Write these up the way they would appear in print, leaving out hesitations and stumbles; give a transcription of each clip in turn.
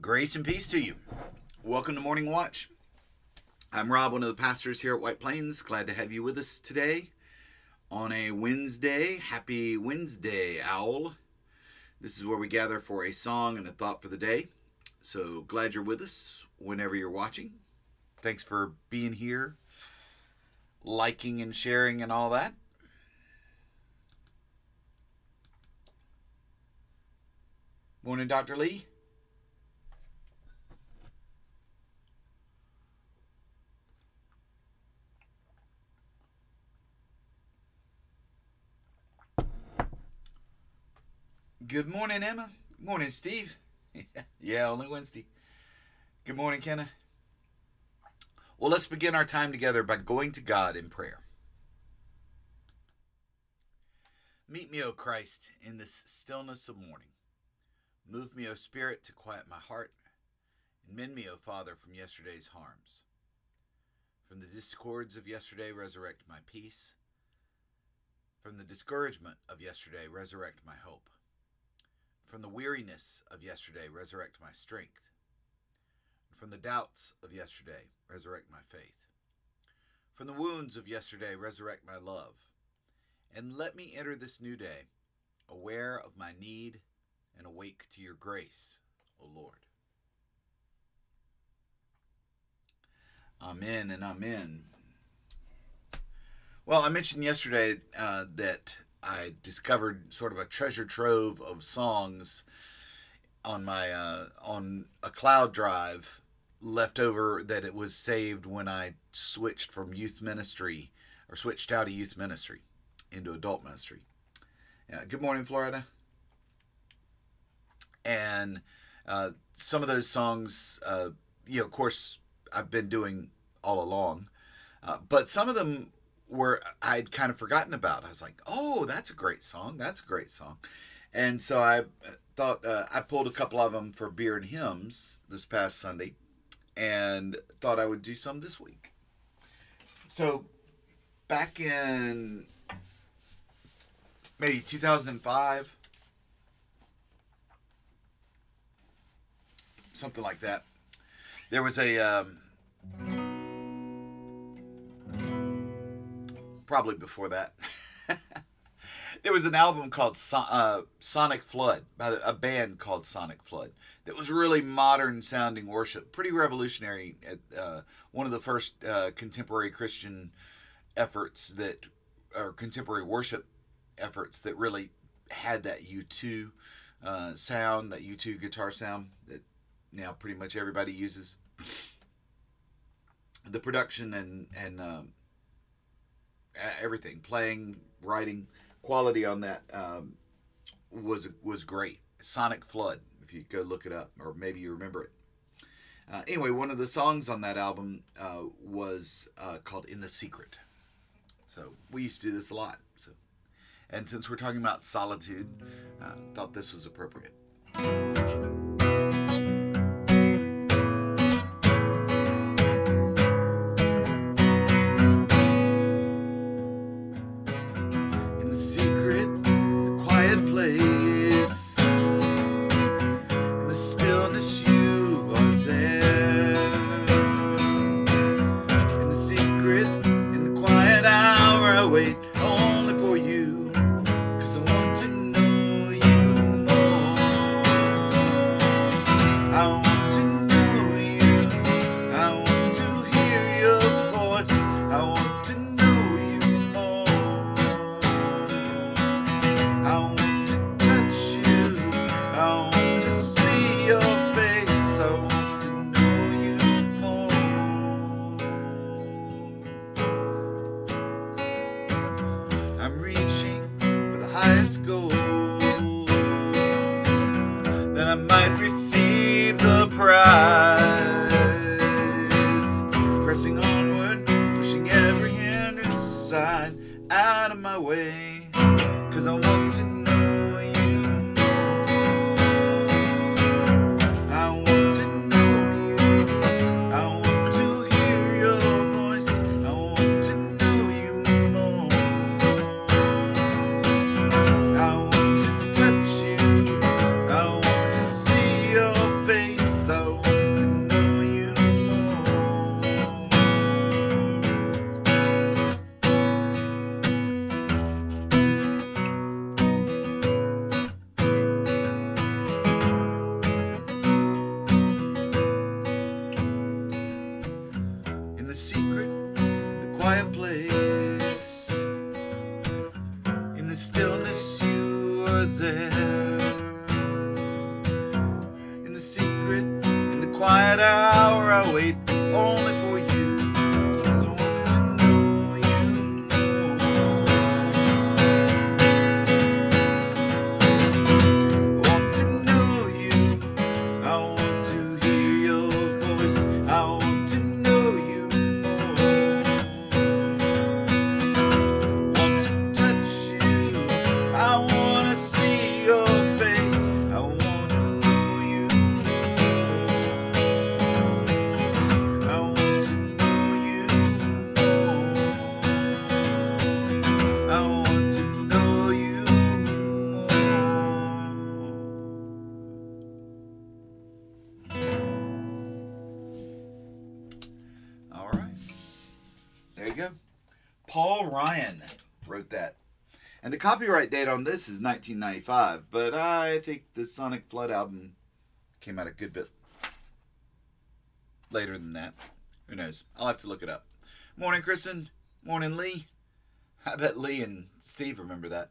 Grace and peace to you. Welcome to Morning Watch. I'm Rob, one of the pastors here at White Plains. Glad to have you with us today on a Wednesday. Happy Wednesday, Owl. This is where we gather for a song and a thought for the day. So glad you're with us whenever you're watching. Thanks for being here, liking and sharing and all that. Morning, Dr. Lee. Good morning, Emma. Good morning, Steve. Yeah, only Wednesday. Good morning, Kenna. Well, let's begin our time together by going to God in prayer. Meet me, O Christ, in this stillness of morning. Move me, O Spirit, to quiet my heart, and mend me, O Father, from yesterday's harms. From the discords of yesterday, resurrect my peace. From the discouragement of yesterday, resurrect my hope. From the weariness of yesterday, resurrect my strength. From the doubts of yesterday, resurrect my faith. From the wounds of yesterday, resurrect my love. And let me enter this new day, aware of my need and awake to your grace, O Lord. Amen and amen. Well, I mentioned yesterday that I discovered sort of a treasure trove of songs on my on a cloud drive left over that it was saved when I switched from youth ministry or switched out of youth ministry into adult ministry. Good morning, Florida. And some of those songs, of course, I've been doing all along, but some of them I'd kind of forgotten about. I was like, oh, that's a great song. That's a great song. And so I thought I pulled a couple of them for Beer and Hymns this past Sunday and thought I would do some this week. So back in maybe 2005, something like that, there was a... probably before that, there was an album called Sonic Flood by a band called Sonic Flood that was really modern sounding worship, pretty revolutionary. One of the first contemporary Christian efforts that, or contemporary worship efforts that really had that U2 sound, that U2 guitar sound that now pretty much everybody uses. The production and everything, playing, writing, quality on that was great. Sonic Flood, if you go look it up, or maybe you remember it. Anyway, one of the songs on that album was called In the Secret. So we used to do this a lot. And since we're talking about solitude, thought this was appropriate. secret, in the quiet place, in the stillness you are there. In the secret, in the quiet hour, I wait only for you. I want to know you more. I want to know you. I want to hear your voice. I want to know you more. Want to touch you. I want to see your face. I want to know you more. I want to know you more. I want to know you more. All right. There you go. Paul Ryan wrote that. And the copyright date on this is 1995, but I think the Sonic Flood album came out a good bit later than that. Who knows? I'll have to look it up. Morning, Kristen. Morning, Lee. I bet Lee and Steve remember that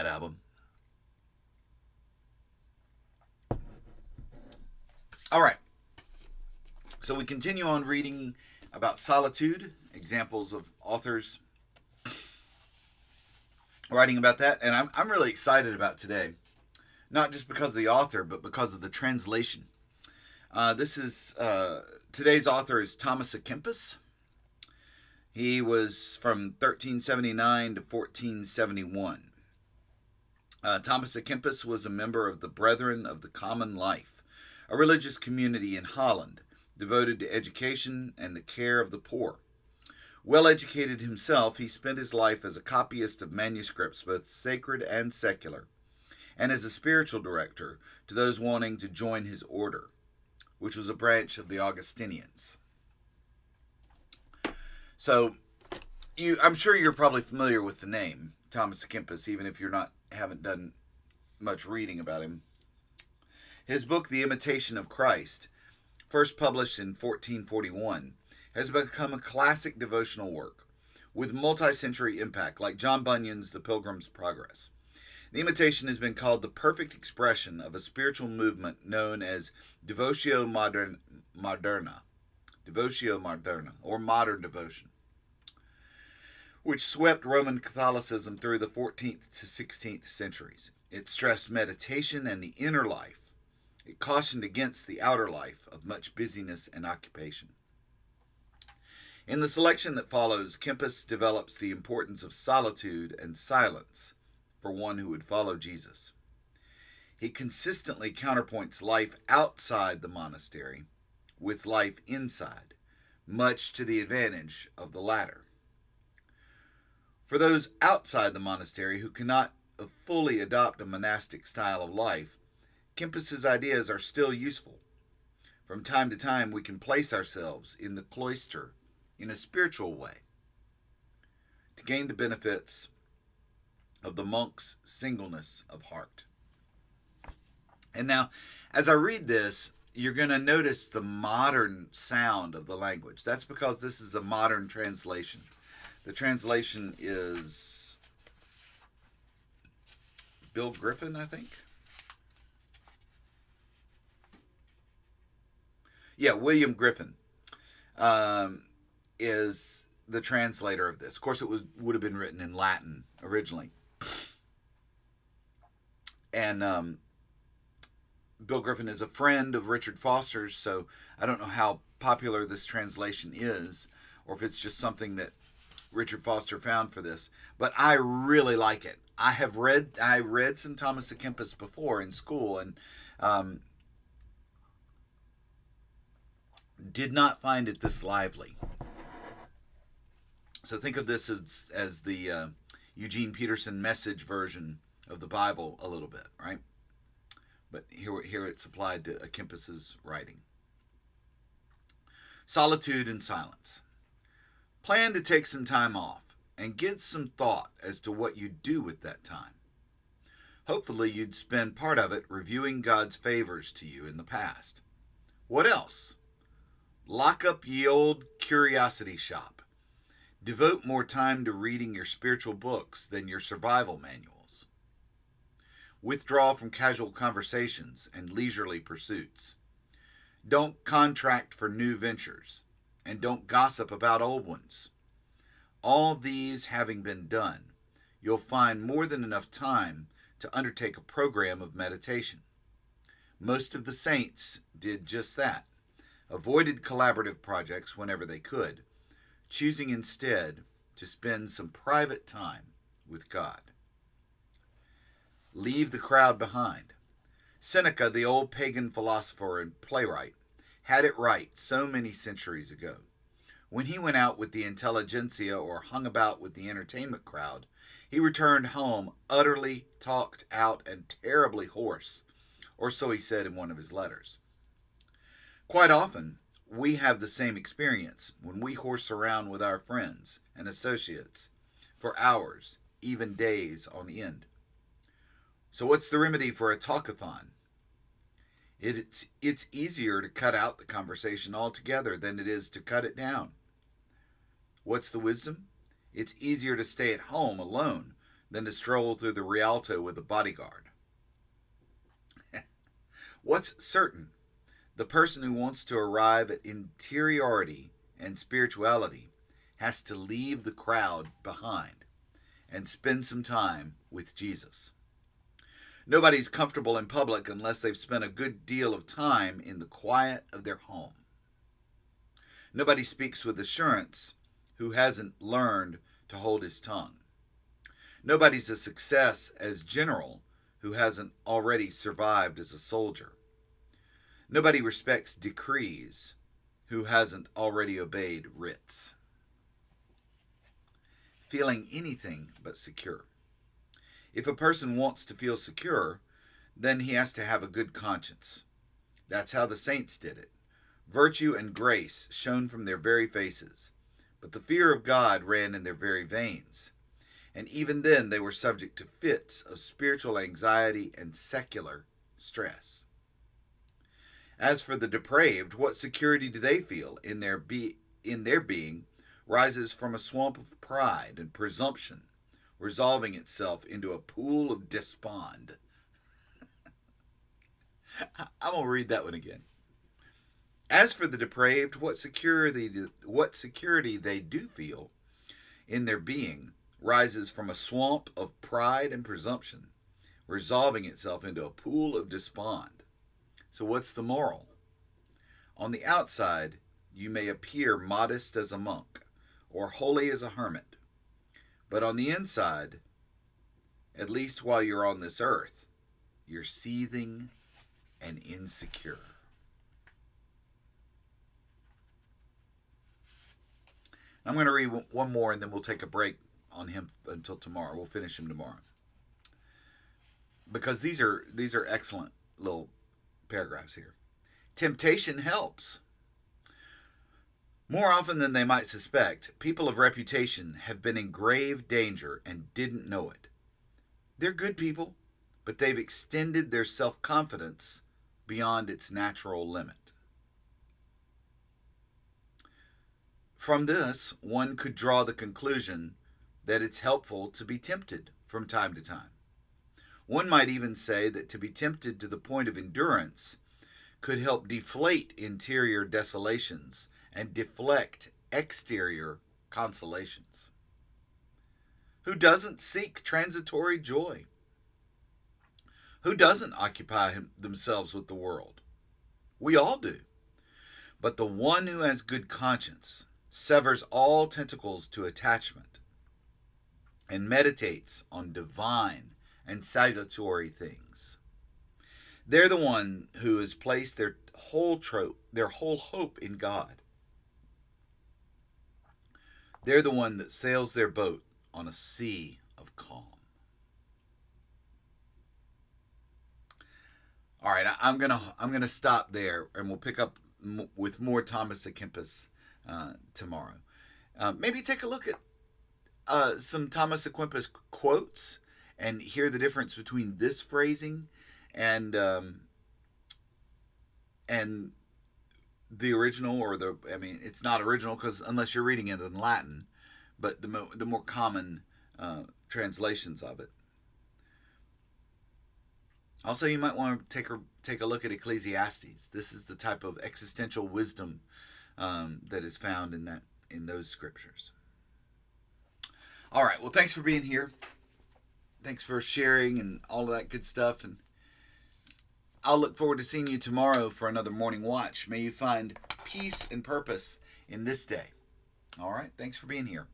album. All right. So we continue on reading about solitude, examples of authors writing about that. And I'm really excited about today, not just because of the author, but because of the translation. Today's author is Thomas à Kempis. He was from 1379 to 1471. Thomas à Kempis was a member of the Brethren of the Common Life, a religious community in Holland devoted to education and the care of the poor. Well educated himself, he spent his life as a copyist of manuscripts, both sacred and secular, and as a spiritual director to those wanting to join his order, which was a branch of the Augustinians. So, I'm sure you're probably familiar with the name Thomas à Kempis, even if haven't done much reading about him. His book, The Imitation of Christ, first published in 1441, has become a classic devotional work with multi-century impact, like John Bunyan's The Pilgrim's Progress. The Imitation has been called the perfect expression of a spiritual movement known as Devotio Moderna, or modern devotion, which swept Roman Catholicism through the 14th to 16th centuries. It stressed meditation and the inner life. It cautioned against the outer life of much busyness and occupation. In the selection that follows, Kempis develops the importance of solitude and silence for one who would follow Jesus. He consistently counterpoints life outside the monastery with life inside, much to the advantage of the latter. For those outside the monastery who cannot fully adopt a monastic style of life, Kempis's ideas are still useful. From time to time, we can place ourselves in the cloister in a spiritual way to gain the benefits of the monk's singleness of heart. And now, as I read this, you're going to notice the modern sound of the language. That's because this is a modern translation. The translation is Bill Griffin, I think. Yeah, William Griffin is the translator of this. Of course, it would have been written in Latin originally. And Bill Griffin is a friend of Richard Foster's, so I don't know how popular this translation is, or if it's just something that Richard Foster found for this. But I really like it. I read some Thomas à Kempis before in school, and did not find it this lively. So think of this as the Eugene Peterson Message version of the Bible a little bit, right? But here it's applied to à Kempis's writing. Solitude and silence. Plan to take some time off and get some thought as to what you'd do with that time. Hopefully you'd spend part of it reviewing God's favors to you in the past. What else? Lock up ye old curiosity shop. Devote more time to reading your spiritual books than your survival manuals. Withdraw from casual conversations and leisurely pursuits. Don't contract for new ventures, and don't gossip about old ones. All these having been done, you'll find more than enough time to undertake a program of meditation. Most of the saints did just that, avoided collaborative projects whenever they could, choosing instead to spend some private time with God. Leave the crowd behind. Seneca, the old pagan philosopher and playwright, had it right so many centuries ago. When he went out with the intelligentsia or hung about with the entertainment crowd, he returned home utterly talked out and terribly hoarse, or so he said in one of his letters. Quite often, we have the same experience when we horse around with our friends and associates for hours, even days on end. So what's the remedy for a talkathon? It's easier to cut out the conversation altogether than it is to cut it down. What's the wisdom? It's easier to stay at home alone than to stroll through the Rialto with a bodyguard. What's certain? The person who wants to arrive at interiority and spirituality has to leave the crowd behind and spend some time with Jesus. Nobody's comfortable in public unless they've spent a good deal of time in the quiet of their home. Nobody speaks with assurance who hasn't learned to hold his tongue. Nobody's a success as general who hasn't already survived as a soldier. Nobody respects decrees who hasn't already obeyed writs. Feeling anything but secure. If a person wants to feel secure, then he has to have a good conscience. That's how the saints did it. Virtue and grace shone from their very faces, but the fear of God ran in their very veins. And even then they were subject to fits of spiritual anxiety and secular stress. As for the depraved, what security do they feel in their being rises from a swamp of pride and presumption, resolving itself into a pool of despond. I'm going to read that one again. As for the depraved, what security they do feel in their being rises from a swamp of pride and presumption, resolving itself into a pool of despond. So what's the moral? On the outside, you may appear modest as a monk or holy as a hermit. But on the inside, at least while you're on this earth, you're seething and insecure. I'm going to read one more and then we'll take a break on him until tomorrow. We'll finish him tomorrow. Because these are excellent little paragraphs here. Temptation helps. More often than they might suspect, people of reputation have been in grave danger and didn't know it. They're good people, but they've extended their self-confidence beyond its natural limit. From this, one could draw the conclusion that it's helpful to be tempted from time to time. One might even say that to be tempted to the point of endurance could help deflate interior desolations and deflect exterior consolations. Who doesn't seek transitory joy? Who doesn't occupy themselves with the world? We all do. But the one who has good conscience severs all tentacles to attachment and meditates on divine and salutary things. They're the one who has placed their whole hope in God. They're the one that sails their boat on a sea of calm. All right, I'm gonna stop there, and we'll pick up with more Thomas à Kempis tomorrow. Maybe take a look at some Thomas à Kempis quotes and hear the difference between this phrasing and the original, or it's not original because unless you're reading it in Latin, but the more common translations of it. Also, you might want to take a look at Ecclesiastes. This is the type of existential wisdom that is found in those scriptures. All right. Well, thanks for being here. Thanks for sharing and all of that good stuff. And I'll look forward to seeing you tomorrow for another morning watch. May you find peace and purpose in this day. All right. Thanks for being here.